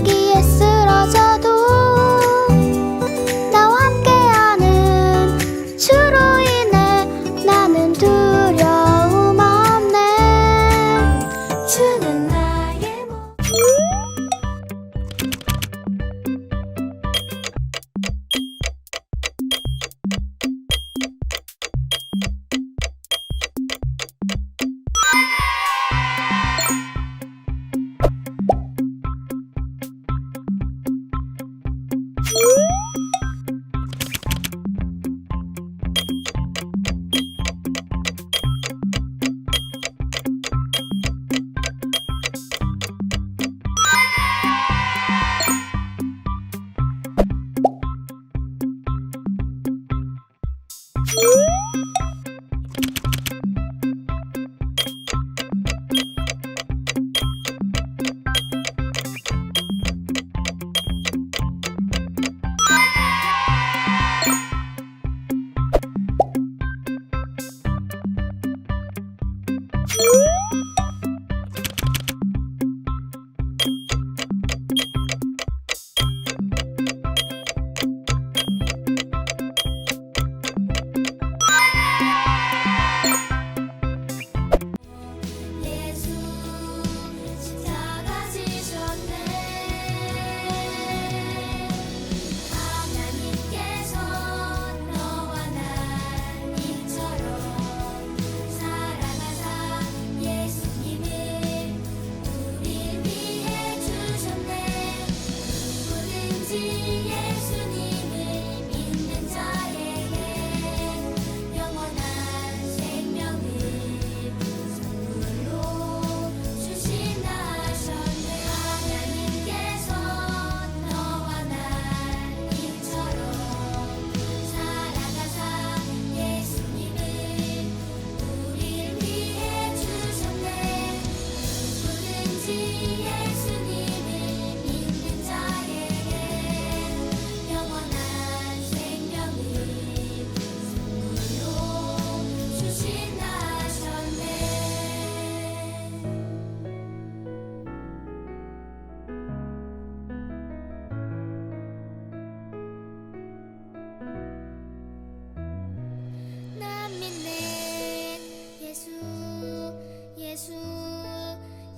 위기에 쓰러져도 나와 함께하는 주로 인해 나는 두려움 없네. 주는 나의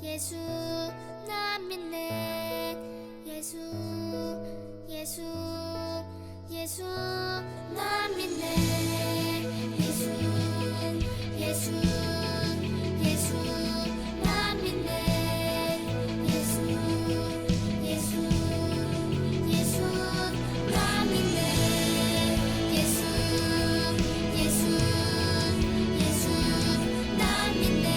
예수 나 믿네. 예수 나 믿네. 예수 나 믿네. 예수 나 믿네. 예수 나 믿네.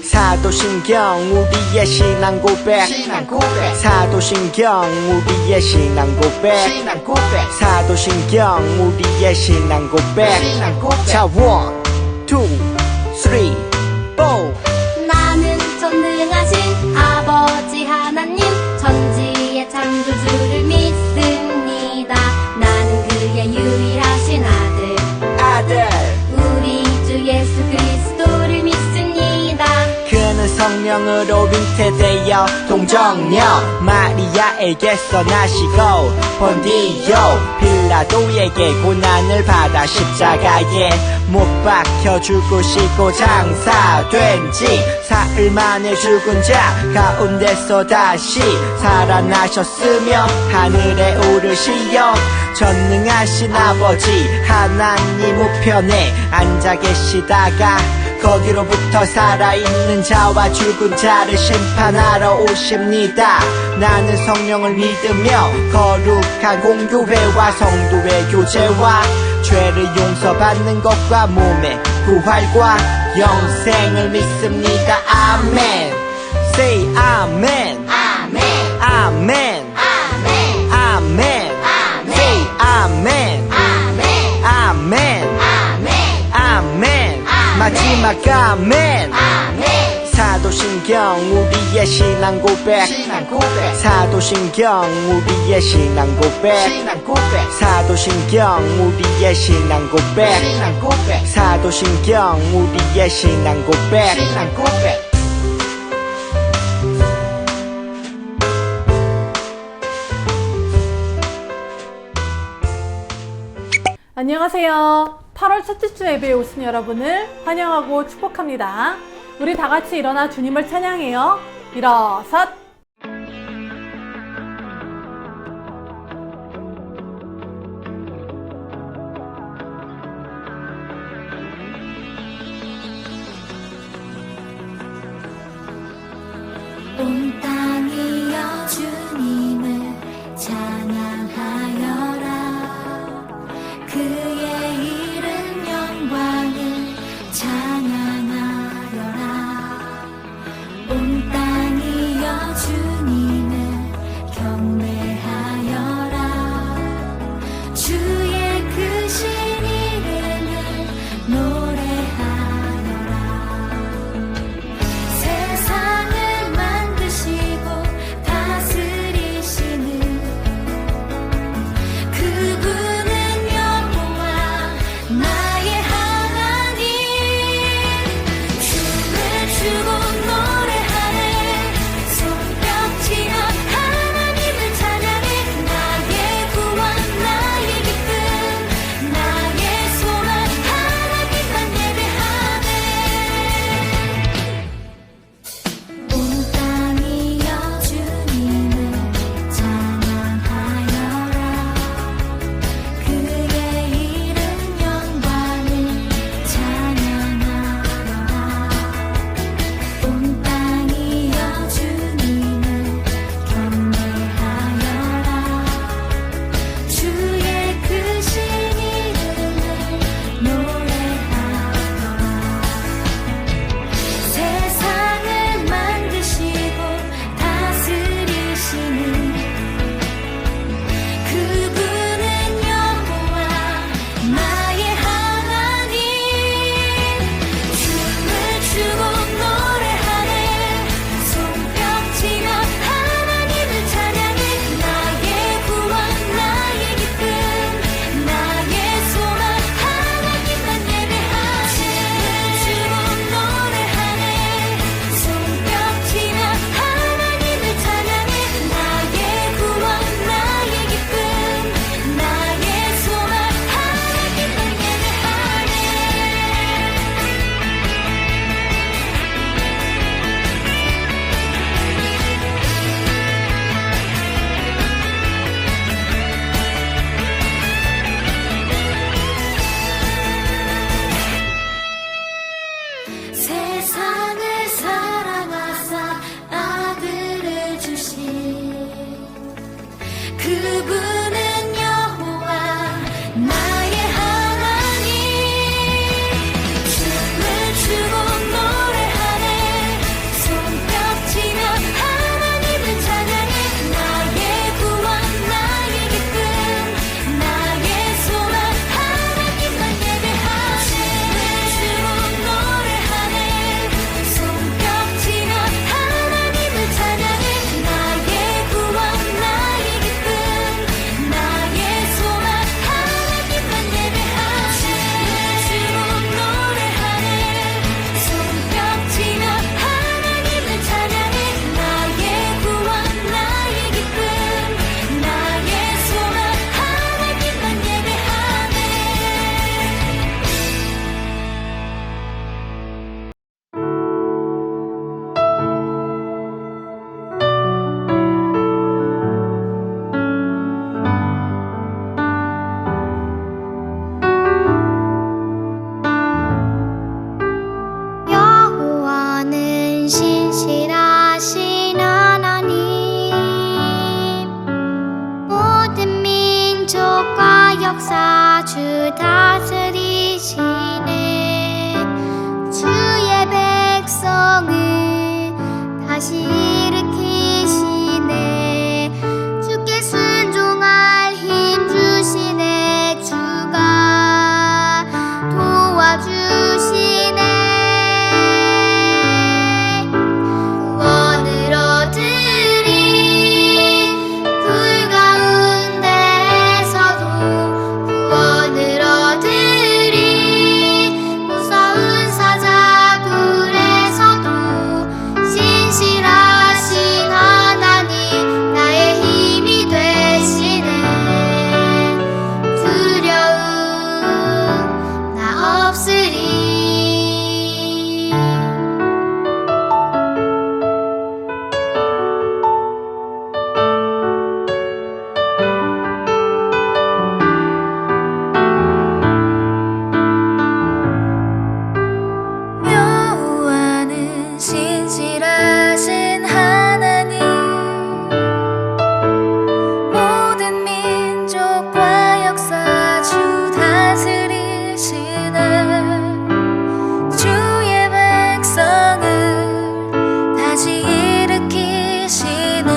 사도신경 우리의 신앙 고백 사도신경 우리의 신앙 고백 사도신경 우리의 신앙 고백 자 1, 2, 3, 4 나는 전능하신 아버지 하나님 천지의 창조주를 믿습니다. 나는 그의 유일하신 아들 우리 주 예수 그리스도를 믿습니다. 그는 성령으로 잉태되어 동정녀 마리아에게서 나시고 본디오 빌라도에게 고난을 받아 십자가에 못 박혀 죽으시고 장사된 지 사흘 만에 죽은 자 가운데서 다시 살아나셨으며 하늘에 오르시어 전능하신 아버지 하나님 우편에 앉아 계시다가 거기로부터 살아있는 자와 죽은 자를 심판하러 오십니다. 나는 성령을 믿으며 거룩한 공교회와 성도의 교제와 죄를 용서받는 것과 몸의 부활과 영생을 믿습니다. 아멘. Say 아멘. 아멘. 아멘. 아멘. 아멘. Say 아멘. 아멘. 아멘. 아멘. 아멘. 마지막 아멘. 아멘. 사도신경 우리의 신앙 고백. 사도신경 우리의 신앙 고백. 사도신경 우리의 신앙 고백. 사도신경 우리의 신앙 고백. 안녕하세요. 8월 첫째 주 예배에 오신 여러분을 환영하고 축복합니다. 우리 다 같이 일어나 주님을 찬양해요. 일어섰. 온 땅이여 주님을 찬양하여라. 그의 이름 영광을 찬양하여라. 온 땅이여 역사 주 다스리시네. 주의 백성을 다시 일으키시네. 주께 순종할 힘 주시네. 주가 도와주시네. 구원을 얻으리. 불 가운데에서도 구원을 얻으리. 무서운 사자굴에서도 신실하신 하나님 나의 힘이 되시네. 두려움 나 없으리. 여호와는 신실하신 하나님. 모든 민족과 역사 주 다스리시네. 주의 백성을 다시 일으키시네.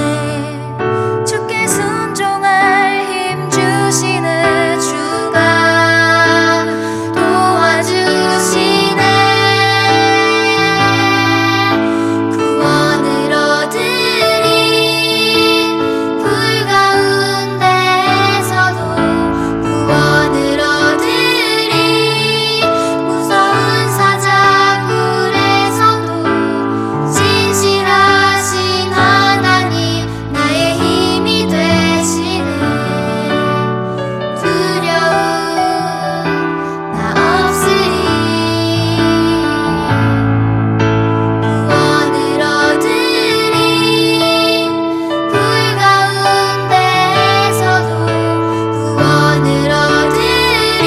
주께 순종할 힘 주시네. 주가 도와주시네. 구원을 얻으리. 불 가운데에서도 구원을 얻으리. 무서운 사자굴에서도 신실하신 하나님 나의 힘이 되시네. 두려움 나 없으리. 구원을 얻으리. 불 가운데에서도 구원을 얻으리.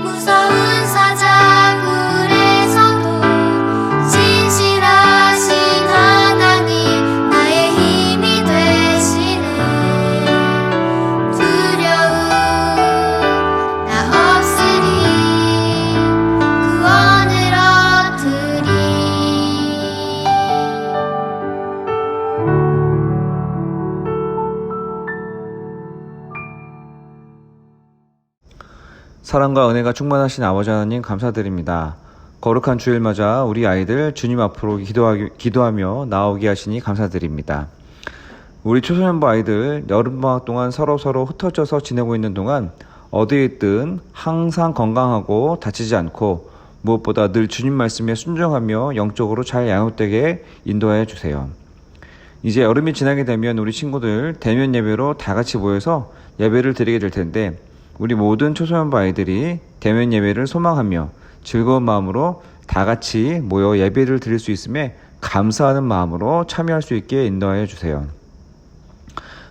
무서운 사자굴에서도 신실하신 하나님 나의 힘이 되시네. 두려움 나 없으리. 구원을 얻으리. 사랑과 은혜가 충만하신 아버지 하나님 감사드립니다. 거룩한 주일 맞아 우리 아이들 주님 앞으로 기도하며 나오게 하시니 감사드립니다. 우리 초소년부 아이들 여름방학 동안 서로 흩어져서 지내고 있는 동안 어디에 있든 항상 건강하고 다치지 않고 무엇보다 늘 주님 말씀에 순종하며 영적으로 잘 양육되게 인도하여 주세요. 이제 여름이 지나게 되면 우리 친구들 대면 예배로 다 같이 모여서 예배를 드리게 될 텐데 우리 모든 초소년부 아이들이 대면 예배를 소망하며 즐거운 마음으로 다 같이 모여 예배를 드릴 수 있음에 감사하는 마음으로 참여할 수 있게 인도하여 주세요.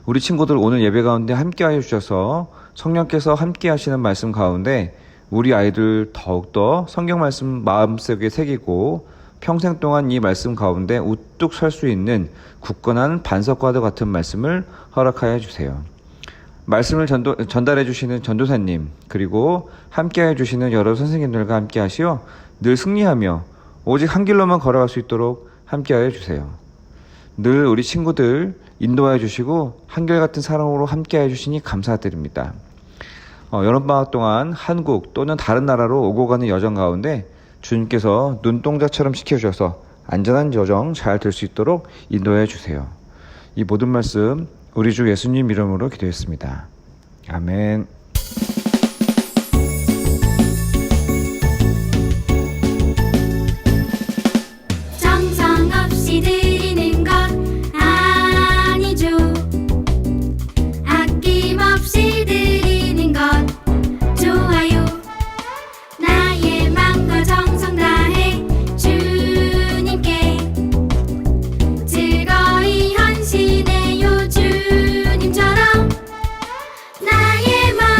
우리 친구들 오늘 예배 가운데 함께하여 주셔서 성령께서 함께 하시는 말씀 가운데 우리 아이들 더욱더 성경 말씀 마음속에 새기고 평생 동안 이 말씀 가운데 우뚝 설 수 있는 굳건한 반석과도 같은 말씀을 허락하여 주세요. 말씀을 전달해 주시는 전도사님 그리고 함께해 주시는 여러 선생님들과 함께 하시어 늘 승리하며 오직 한 길로만 걸어갈 수 있도록 함께하여 주세요. 늘 우리 친구들 인도하여 주시고 한결같은 사랑으로 함께해 주시니 감사드립니다. 여름방학 동안 한국 또는 다른 나라로 오고 가는 여정 가운데 주님께서 눈동자처럼 지켜주셔서 안전한 여정 잘 될 수 있도록 인도해 주세요. 이 모든 말씀 우리 주 예수님 이름으로 기도했습니다. 아멘. 정성 없이 드리는 것 아니죠. 아낌없이 드리는 것 좋아요. 나의 맘과 정성 다해 주님께 즐거이 헌신해요. 주님처럼 나의 맘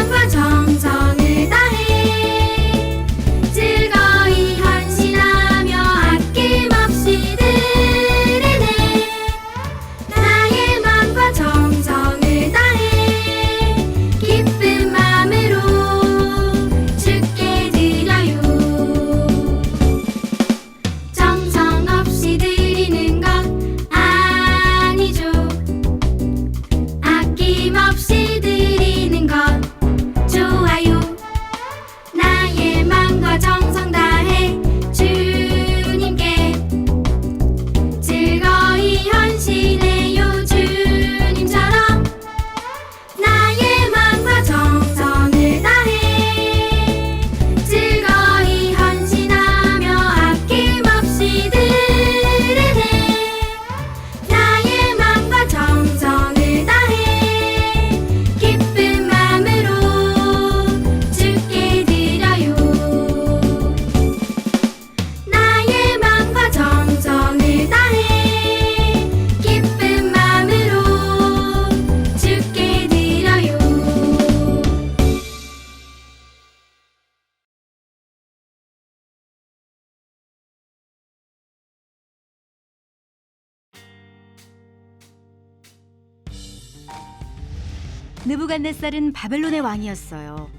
느부갓네살은 바벨론의 왕이었어요.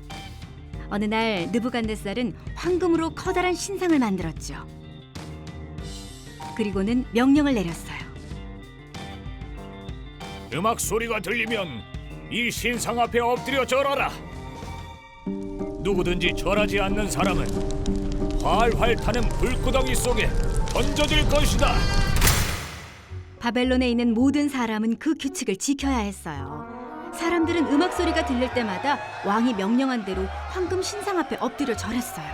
어느 날 느부갓네살은 황금으로 커다란 신상을 만들었죠. 그리고는 명령을 내렸어요. 음악 소리가 들리면 이 신상 앞에 엎드려 절하라. 누구든지 절하지 않는 사람은 활활 타는 불구덩이 속에 던져질 것이다. 바벨론에 있는 모든 사람은 그 규칙을 지켜야 했어요. 사람들은 음악 소리가 들릴 때마다 왕이 명령한 대로 황금 신상 앞에 엎드려 절했어요.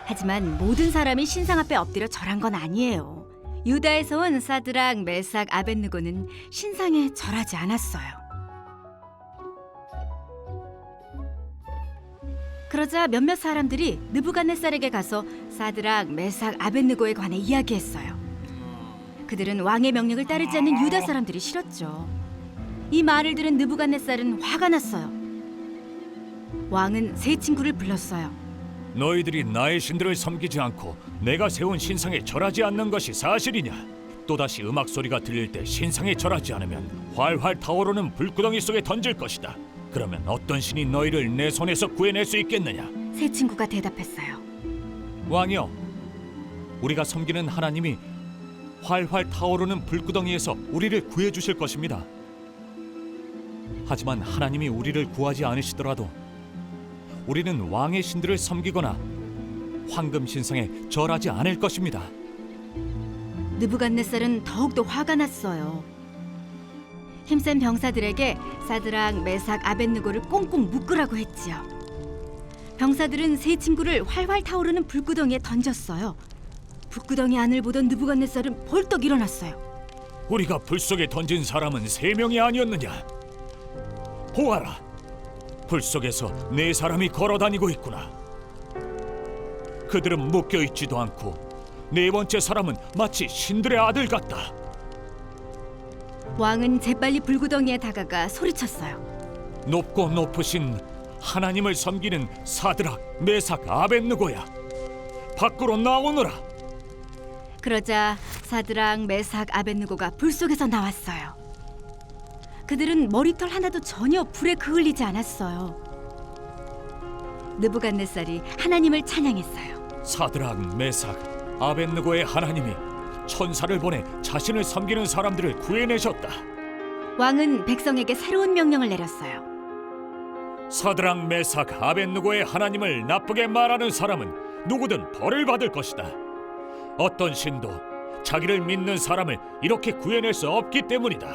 하지만 모든 사람이 신상 앞에 엎드려 절한 건 아니에요. 유다에서 온 사드락, 메삭, 아벳느고는 신상에 절하지 않았어요. 그러자 몇몇 사람들이 느부갓네살에게 가서 사드락, 메삭, 아벳느고에 관해 이야기했어요. 그들은 왕의 명령을 따르지 않는 유다 사람들이 싫었죠. 이 말을 들은 느부갓네살은 화가 났어요. 왕은 세 친구를 불렀어요. 너희들이 나의 신들을 섬기지 않고 내가 세운 신상에 절하지 않는 것이 사실이냐? 또다시 음악 소리가 들릴 때 신상에 절하지 않으면 활활 타오르는 불구덩이 속에 던질 것이다. 그러면 어떤 신이 너희를 내 손에서 구해낼 수 있겠느냐? 세 친구가 대답했어요. 왕이여, 우리가 섬기는 하나님이 활활 타오르는 불구덩이에서 우리를 구해 주실 것입니다. 하지만 하나님이 우리를 구하지 않으시더라도 우리는 왕의 신들을 섬기거나 황금 신상에 절하지 않을 것입니다. 느부갓네살은 더욱더 화가 났어요. 힘센 병사들에게 사드락, 메삭, 아벳느고를 꽁꽁 묶으라고 했지요. 병사들은 세 친구를 활활 타오르는 불구덩이에 던졌어요. 불구덩이 안을 보던 느부갓네살은 벌떡 일어났어요. 우리가 불 속에 던진 사람은 3명이 아니었느냐? 보아라, 불 속에서 4사람이 걸어다니고 있구나. 그들은 묶여있지도 않고 4번째 사람은 마치 신들의 아들 같다. 왕은 재빨리 불구덩이에 다가가 소리쳤어요. 높고 높으신 하나님을 섬기는 사드락, 메삭, 아벳느고야, 밖으로 나오너라. 그러자 사드락, 메삭, 아벳느고가 불 속에서 나왔어요. 그들은 머리털 하나도 전혀 불에 그을리지 않았어요. 느부갓네살이 하나님을 찬양했어요. 사드락, 메삭, 아벳느고의 하나님이 천사를 보내 자신을 섬기는 사람들을 구해내셨다. 왕은 백성에게 새로운 명령을 내렸어요. 사드락, 메삭, 아벳느고의 하나님을 나쁘게 말하는 사람은 누구든 벌을 받을 것이다. 어떤 신도 자기를 믿는 사람을 이렇게 구해낼 수 없기 때문이다.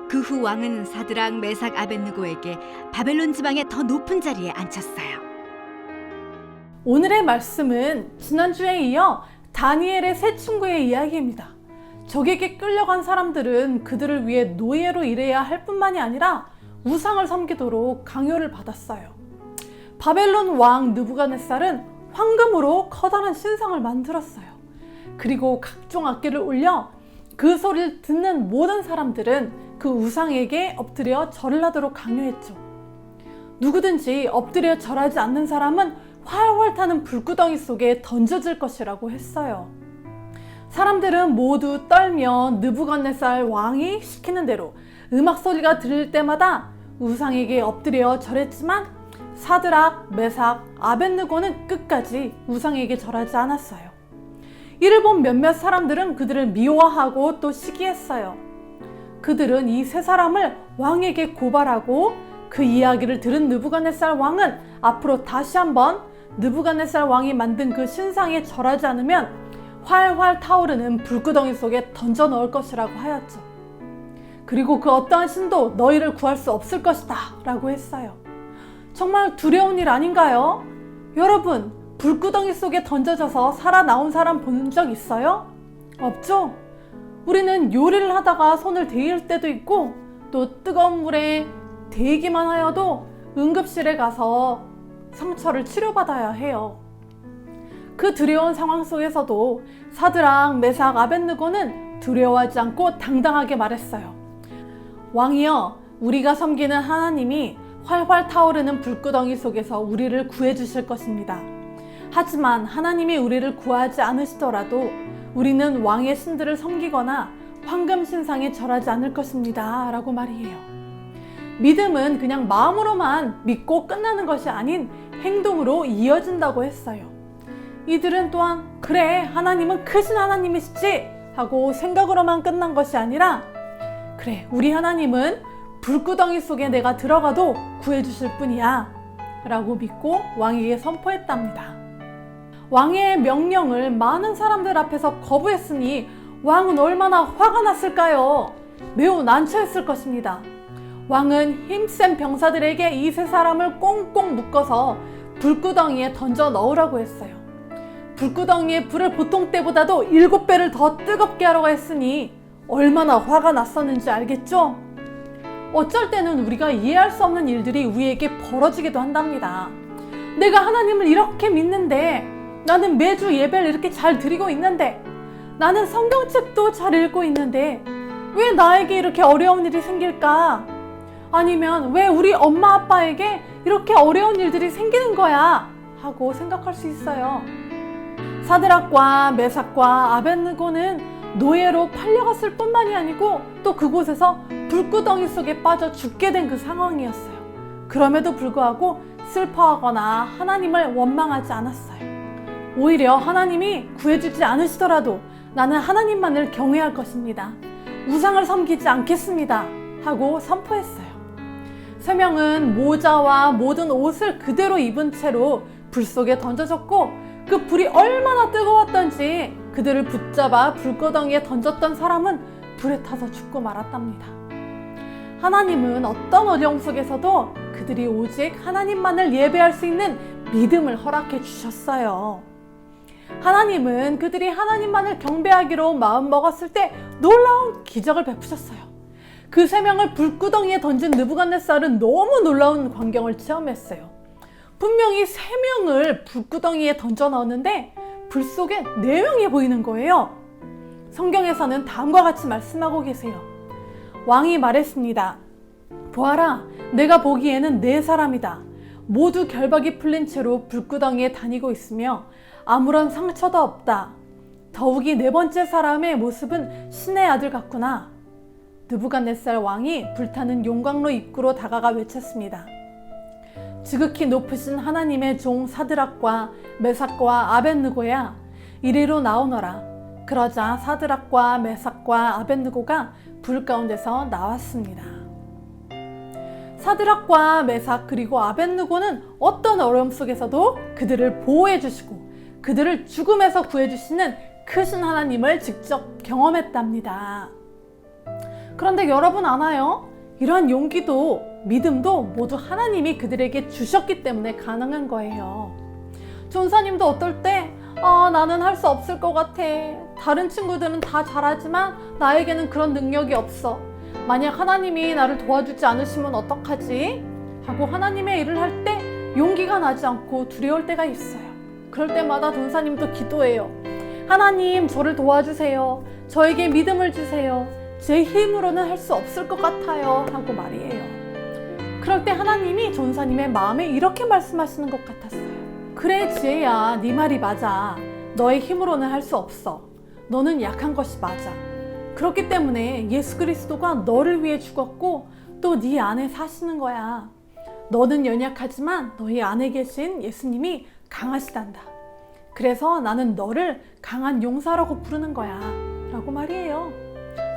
그 후 왕은 사드락, 메삭, 아벳느고에게 바벨론 지방의 더 높은 자리에 앉혔어요. 오늘의 말씀은 지난주에 이어 다니엘의 세 친구의 이야기입니다. 적에게 끌려간 사람들은 그들을 위해 노예로 일해야 할 뿐만이 아니라 우상을 섬기도록 강요를 받았어요. 바벨론 왕 느부갓네살은 황금으로 커다란 신상을 만들었어요. 그리고 각종 악기를 울려 그 소리를 듣는 모든 사람들은 그 우상에게 엎드려 절을 하도록 강요했죠. 누구든지 엎드려 절하지 않는 사람은 활활 타는 불구덩이 속에 던져질 것이라고 했어요. 사람들은 모두 떨며 느부갓네살 왕이 시키는 대로 음악 소리가 들릴 때마다 우상에게 엎드려 절했지만 사드락, 메삭, 아벳느고는 끝까지 우상에게 절하지 않았어요. 이를 본 몇몇 사람들은 그들을 미워하고 또 시기했어요. 그들은 이 세 사람을 왕에게 고발하고 그 이야기를 들은 느부갓네살 왕은 앞으로 다시 한번 느부갓네살 왕이 만든 그 신상에 절하지 않으면 활활 타오르는 불구덩이 속에 던져 넣을 것이라고 하였죠. 그리고 그 어떠한 신도 너희를 구할 수 없을 것이다 라고 했어요. 정말 두려운 일 아닌가요? 여러분, 불구덩이 속에 던져져서 살아나온 사람 본 적 있어요? 없죠? 우리는 요리를 하다가 손을 데일 때도 있고 또 뜨거운 물에 데이기만 하여도 응급실에 가서 상처를 치료받아야 해요. 그 두려운 상황 속에서도 사드락, 메삭, 아벳느고는 두려워하지 않고 당당하게 말했어요. 왕이여, 우리가 섬기는 하나님이 활활 타오르는 불구덩이 속에서 우리를 구해주실 것입니다. 하지만 하나님이 우리를 구하지 않으시더라도 우리는 왕의 신들을 섬기거나 황금 신상에 절하지 않을 것입니다 라고 말이에요. 믿음은 그냥 마음으로만 믿고 끝나는 것이 아닌 행동으로 이어진다고 했어요. 이들은 또한 그래 하나님은 크신 하나님이시지 하고 생각으로만 끝난 것이 아니라 그래 우리 하나님은 불구덩이 속에 내가 들어가도 구해주실 분이야 라고 믿고 왕에게 선포했답니다. 왕의 명령을 많은 사람들 앞에서 거부했으니 왕은 얼마나 화가 났을까요? 매우 난처했을 것입니다. 왕은 힘센 병사들에게 이 세 사람을 꽁꽁 묶어서 불구덩이에 던져 넣으라고 했어요. 불구덩이에 불을 보통 때보다도 7배를 더 뜨겁게 하라고 했으니 얼마나 화가 났었는지 알겠죠? 어쩔 때는 우리가 이해할 수 없는 일들이 우리에게 벌어지기도 한답니다. 내가 하나님을 이렇게 믿는데, 나는 매주 예배를 이렇게 잘 드리고 있는데, 나는 성경책도 잘 읽고 있는데 왜 나에게 이렇게 어려운 일이 생길까? 아니면 왜 우리 엄마 아빠에게 이렇게 어려운 일들이 생기는 거야? 하고 생각할 수 있어요. 사드락과 메삭과 아벳느고는 노예로 팔려갔을 뿐만이 아니고 또 그곳에서 불구덩이 속에 빠져 죽게 된 그 상황이었어요. 그럼에도 불구하고 슬퍼하거나 하나님을 원망하지 않았어요. 오히려 하나님이 구해주지 않으시더라도 나는 하나님만을 경외할 것입니다. 우상을 섬기지 않겠습니다 하고 선포했어요. 세 명은 모자와 모든 옷을 그대로 입은 채로 불 속에 던져졌고 그 불이 얼마나 뜨거웠던지 그들을 붙잡아 불구덩이에 던졌던 사람은 불에 타서 죽고 말았답니다. 하나님은 어떤 어려움 속에서도 그들이 오직 하나님만을 예배할 수 있는 믿음을 허락해 주셨어요. 하나님은 그들이 하나님만을 경배하기로 마음먹었을 때 놀라운 기적을 베푸셨어요. 그 세 명을 불구덩이에 던진 느부갓네살은 너무 놀라운 광경을 체험했어요. 분명히 세 명을 불구덩이에 던져 넣었는데 불 속에 4명이 보이는 거예요. 성경에서는 다음과 같이 말씀하고 계세요. 왕이 말했습니다. 보아라, 내가 보기에는 4사람이다. 모두 결박이 풀린 채로 불구덩이에 다니고 있으며 아무런 상처도 없다. 더욱이 4번째 사람의 모습은 신의 아들 같구나. 느부갓네살 왕이 불타는 용광로 입구로 다가가 외쳤습니다. 지극히 높으신 하나님의 종 사드락과 메삭과 아벳느고야, 이리로 나오너라. 그러자 사드락과 메삭과 아벳느고가 불 가운데서 나왔습니다. 사드락과 메삭 그리고 아벳느고는 어떤 어려움 속에서도 그들을 보호해 주시고 그들을 죽음에서 구해 주시는 크신 하나님을 직접 경험했답니다. 그런데 여러분 아나요? 이러한 용기도 믿음도 모두 하나님이 그들에게 주셨기 때문에 가능한 거예요. 전사님도 어떨 때 나는 할 수 없을 것 같아. 다른 친구들은 다 잘하지만 나에게는 그런 능력이 없어. 만약 하나님이 나를 도와주지 않으시면 어떡하지? 하고 하나님의 일을 할 때 용기가 나지 않고 두려울 때가 있어요. 그럴 때마다 전사님도 기도해요. 하나님, 저를 도와주세요. 저에게 믿음을 주세요. 제 힘으로는 할 수 없을 것 같아요 하고 말이에요. 그럴 때 하나님이 전사님의 마음에 이렇게 말씀하시는 것 같았어요. 그래 지혜야, 네 말이 맞아. 너의 힘으로는 할 수 없어. 너는 약한 것이 맞아. 그렇기 때문에 예수 그리스도가 너를 위해 죽었고 또 네 안에 사시는 거야. 너는 연약하지만 너희 안에 계신 예수님이 강하시단다. 그래서 나는 너를 강한 용사라고 부르는 거야 라고 말이에요.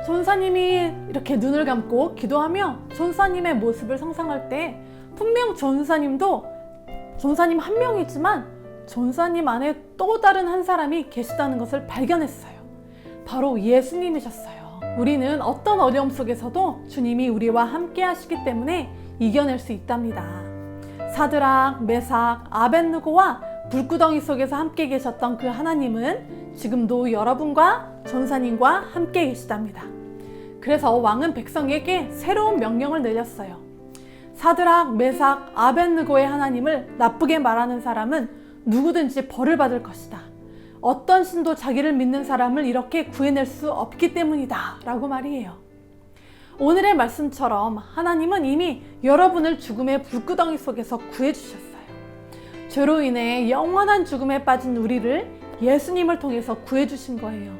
전사님이 이렇게 눈을 감고 기도하며 전사님의 모습을 상상할 때 분명 전사님도 전사님 한 명이지만 전사님 안에 또 다른 한 사람이 계시다는 것을 발견했어요. 바로 예수님이셨어요. 우리는 어떤 어려움 속에서도 주님이 우리와 함께 하시기 때문에 이겨낼 수 있답니다. 사드락, 메삭, 아벳느고와 불구덩이 속에서 함께 계셨던 그 하나님은 지금도 여러분과 전사님과 함께 계시답니다. 그래서 왕은 백성에게 새로운 명령을 내렸어요. 사드락, 메삭, 아벳느고의 하나님을 나쁘게 말하는 사람은 누구든지 벌을 받을 것이다. 어떤 신도 자기를 믿는 사람을 이렇게 구해낼 수 없기 때문이다 라고 말이에요. 오늘의 말씀처럼 하나님은 이미 여러분을 죽음의 불구덩이 속에서 구해주셨어요. 죄로 인해 영원한 죽음에 빠진 우리를 예수님을 통해서 구해주신 거예요.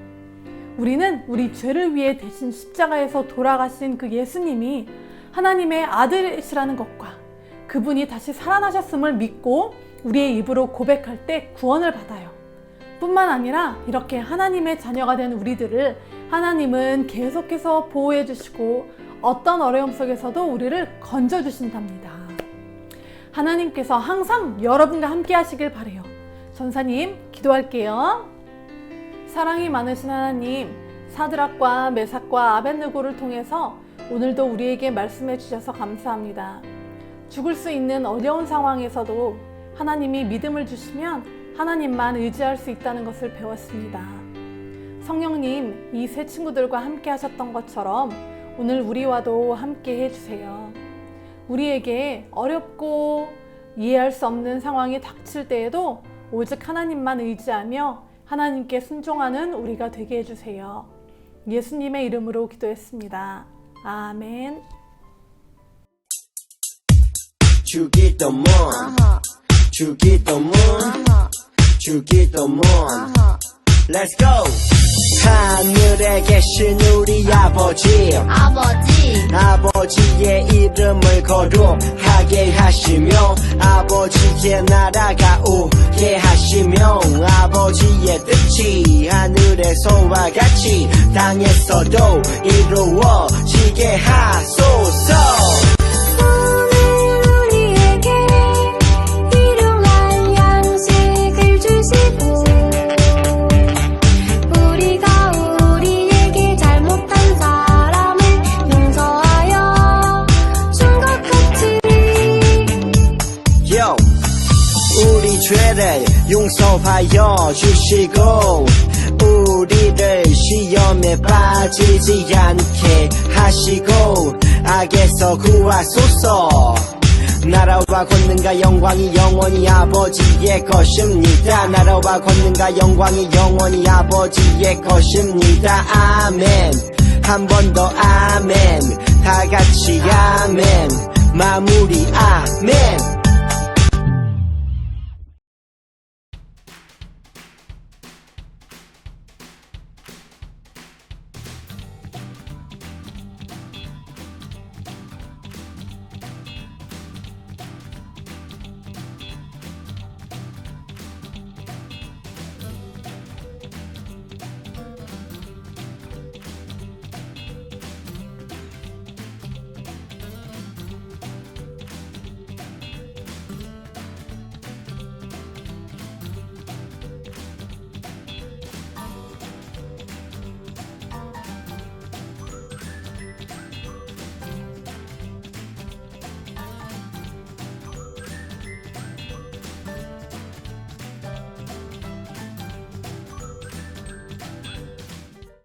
우리는 우리 죄를 위해 대신 십자가에서 돌아가신 그 예수님이 하나님의 아들이시라는 것과 그분이 다시 살아나셨음을 믿고 우리의 입으로 고백할 때 구원을 받아요. 뿐만 아니라 이렇게 하나님의 자녀가 된 우리들을 하나님은 계속해서 보호해 주시고 어떤 어려움 속에서도 우리를 건져 주신답니다. 하나님께서 항상 여러분과 함께 하시길 바래요. 전사님, 기도할게요. 사랑이 많으신 하나님, 사드락과 메삭과 아벳느고를 통해서 오늘도 우리에게 말씀해 주셔서 감사합니다. 죽을 수 있는 어려운 상황에서도 하나님이 믿음을 주시면 하나님만 의지할 수 있다는 것을 배웠습니다. 성령님, 이 세 친구들과 함께 하셨던 것처럼 오늘 우리와도 함께 해주세요. 우리에게 어렵고 이해할 수 없는 상황이 닥칠 때에도 오직 하나님만 의지하며 하나님께 순종하는 우리가 되게 해주세요. 예수님의 이름으로 기도했습니다. 아멘. 주기도문 주기도문 주기도문 Let's go! 하늘에 계신 우리 아버지의 이름을 거룩하게 하시며 아버지의 나라가 오게 하시며 아버지의 뜻이 하늘에서와 같이 땅에서도 이루어지게 하소서. 우리 죄를 용서하여 주시고 우리를 시험에 빠지지 않게 하시고 악에서 구하소서. 나라와 권능과 영광이 영원히 아버지의 것입니다. 나라와 권능과 영광이 영원히 아버지의 것입니다. 아멘. 한 번 더 아멘. 다 같이 아멘. 마무리 아멘.